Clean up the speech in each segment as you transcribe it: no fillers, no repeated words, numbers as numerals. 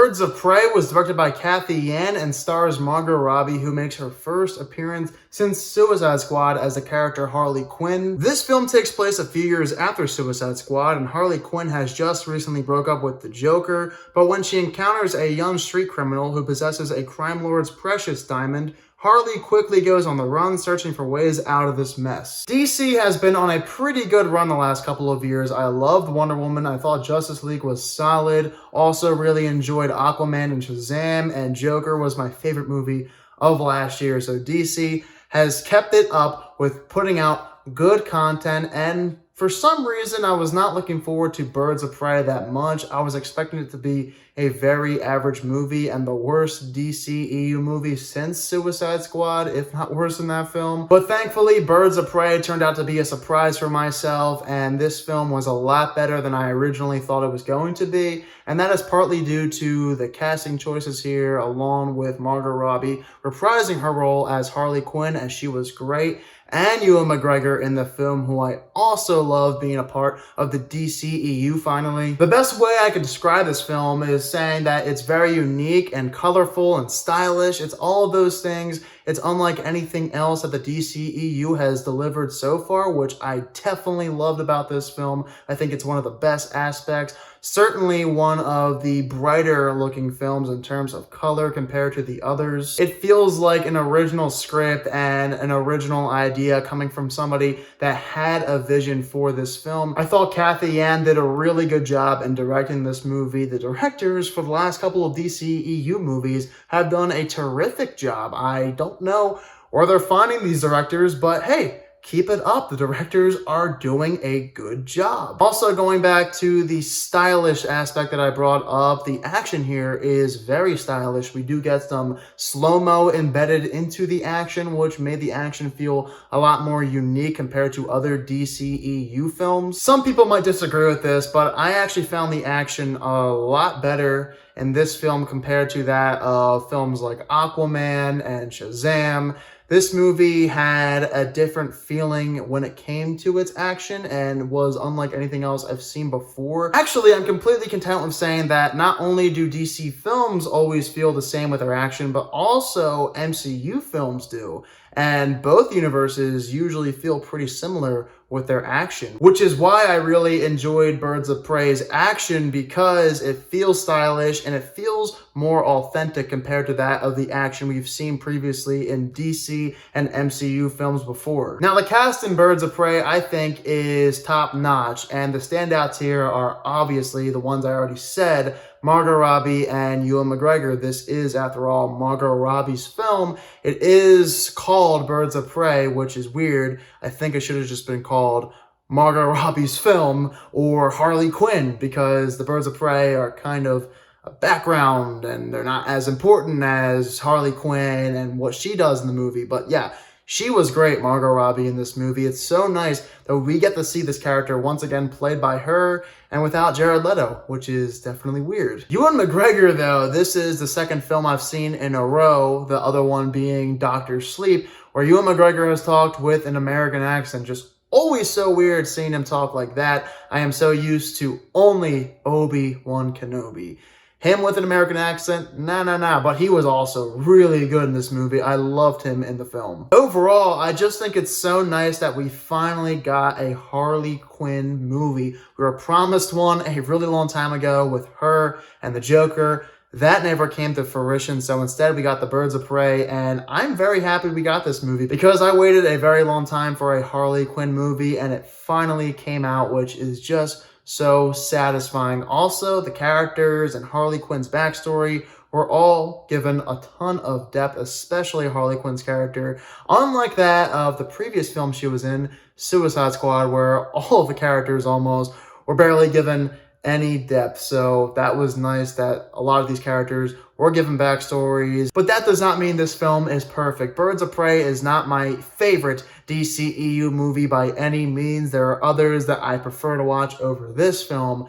Birds of Prey was directed by Kathy Yan and stars Margot Robbie, who makes her first appearance since Suicide Squad as the character Harley Quinn. This film takes place a few years after Suicide Squad, and Harley Quinn has just recently broke up with the Joker, but when she encounters a young street criminal who possesses a crime lord's precious diamond, Harley quickly goes on the run, searching for ways out of this mess. DC has been on a pretty good run the last couple of years. I loved Wonder Woman. I thought Justice League was solid. Also really enjoyed Aquaman and Shazam, and Joker was my favorite movie of last year. So DC has kept it up with putting out good content, and for some reason, I was not looking forward to Birds of Prey that much. I was expecting it to be a very average movie and the worst DCEU movie since Suicide Squad, if not worse than that film. But thankfully, Birds of Prey turned out to be a surprise for myself, and this film was a lot better than I originally thought it was going to be. And that is partly due to the casting choices here, along with Margot Robbie reprising her role as Harley Quinn, as she was great, and Ewan McGregor in the film, who I also love being a part of the DCEU finally. The best way I could describe this film is saying that it's very unique and colorful and stylish. It's all of those things. It's unlike anything else that the DCEU has delivered so far, which I definitely loved about this film. I think it's one of the best aspects. Certainly one of the brighter looking films in terms of color compared to the others. It feels like an original script and an original idea coming from somebody that had a vision for this film. I thought Kathy Yan did a really good job in directing this movie. The directors for the last couple of DCEU movies have done a terrific job. I don't know where they're finding these directors, but hey, keep it up. The directors are doing a good job. Also, going back to the stylish aspect that I brought up, the action here is very stylish. We do get some slow-mo embedded into the action, which made the action feel a lot more unique compared to other DCEU films. Some people might disagree with this, but I actually found the action a lot better in this film compared to that of films like Aquaman and Shazam. This movie had a different feeling when it came to its action and was unlike anything else I've seen before. Actually, I'm completely content with saying that not only do DC films always feel the same with their action, but also MCU films do. And both universes usually feel pretty similar with their action, which is why I really enjoyed Birds of Prey's action, because it feels stylish and it feels more authentic compared to that of the action we've seen previously in DC and MCU films before. Now, the cast in Birds of Prey, I think, is top notch, and the standouts here are obviously the ones I already said, Margot Robbie and Ewan McGregor. This is, after all, Margot Robbie's film. It is called Birds of Prey, which is weird. I think it should have just been called Margot Robbie's film or Harley Quinn, because the Birds of Prey are kind of a background and they're not as important as Harley Quinn and what she does in the movie. But yeah, she was great, Margot Robbie, in this movie. It's so nice that we get to see this character once again played by her and without Jared Leto, which is definitely weird. Ewan McGregor, though, this is the second film I've seen in a row, the other one being Dr. Sleep, where Ewan McGregor has talked with an American accent. Just always so weird seeing him talk like that. I am so used to only Obi-Wan Kenobi. Him with an American accent, nah. But he was also really good in this movie. I loved him in the film. Overall, I just think it's so nice that we finally got a Harley Quinn movie. We were promised one a really long time ago with her and the Joker. That never came to fruition, so instead we got the Birds of Prey, and I'm very happy we got this movie because I waited a very long time for a Harley Quinn movie, and it finally came out, which is just so satisfying. Also, the characters and Harley Quinn's backstory were all given a ton of depth, especially Harley Quinn's character, unlike that of the previous film she was in, Suicide Squad, where all of the characters almost were barely given any depth. So that was nice that a lot of these characters were given backstories, but that does not mean this film is perfect. Birds of Prey is not my favorite DCEU movie by any means. There are others that I prefer to watch over this film.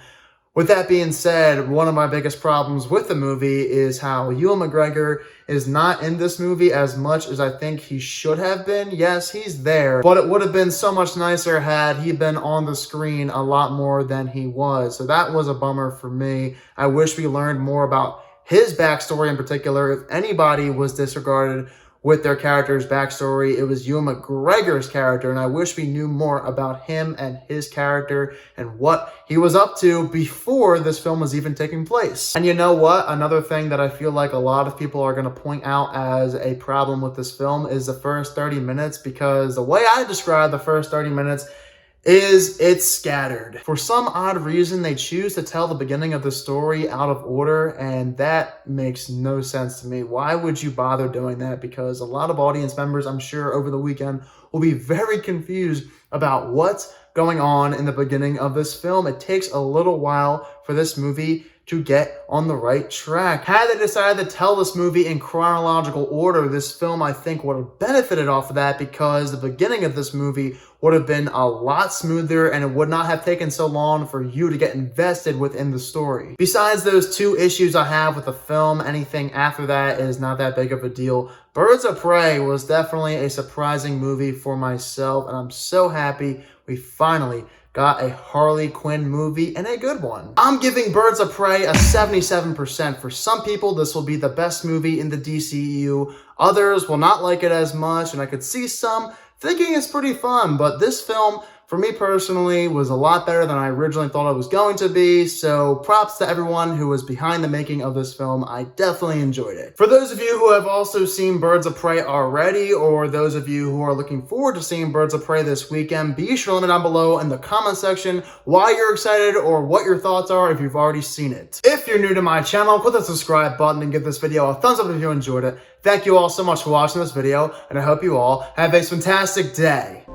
With that being said, one of my biggest problems with the movie is how Ewan McGregor is not in this movie as much as I think he should have been. Yes, he's there, but it would have been so much nicer had he been on the screen a lot more than he was. So that was a bummer for me. I wish we learned more about his backstory in particular. If anybody was disregarded with their character's backstory, it was Ewan McGregor's character, and I wish we knew more about him and his character and what he was up to before this film was even taking place. And you know what? Another thing that I feel like a lot of people are going to point out as a problem with this film is the first 30 minutes, because the way I describe the first 30 minutes is it's scattered. For some odd reason, they choose to tell the beginning of the story out of order, and that makes no sense to me. Why would you bother doing that? Because a lot of audience members, I'm sure, over the weekend will be very confused about what's going on in the beginning of this film. It takes a little while for this movie to get on the right track. Had they decided to tell this movie in chronological order, this film, I think, would have benefited off of that, because the beginning of this movie would have been a lot smoother and it would not have taken so long for you to get invested within the story. Besides those two issues I have with the film, anything after that is not that big of a deal. Birds of Prey was definitely a surprising movie for myself, and I'm so happy we finally got a Harley Quinn movie, and a good one. I'm giving Birds of Prey a 77%. For some people, this will be the best movie in the DCEU. Others will not like it as much, and I could see some thinking it's pretty fun, but this film, for me personally, was a lot better than I originally thought it was going to be, so props to everyone who was behind the making of this film. I definitely enjoyed it. For those of you who have also seen Birds of Prey already, or those of you who are looking forward to seeing Birds of Prey this weekend, be sure to let me know down below in the comment section why you're excited or what your thoughts are if you've already seen it. If you're new to my channel, click the subscribe button and give this video a thumbs up if you enjoyed it. Thank you all so much for watching this video, and I hope you all have a fantastic day.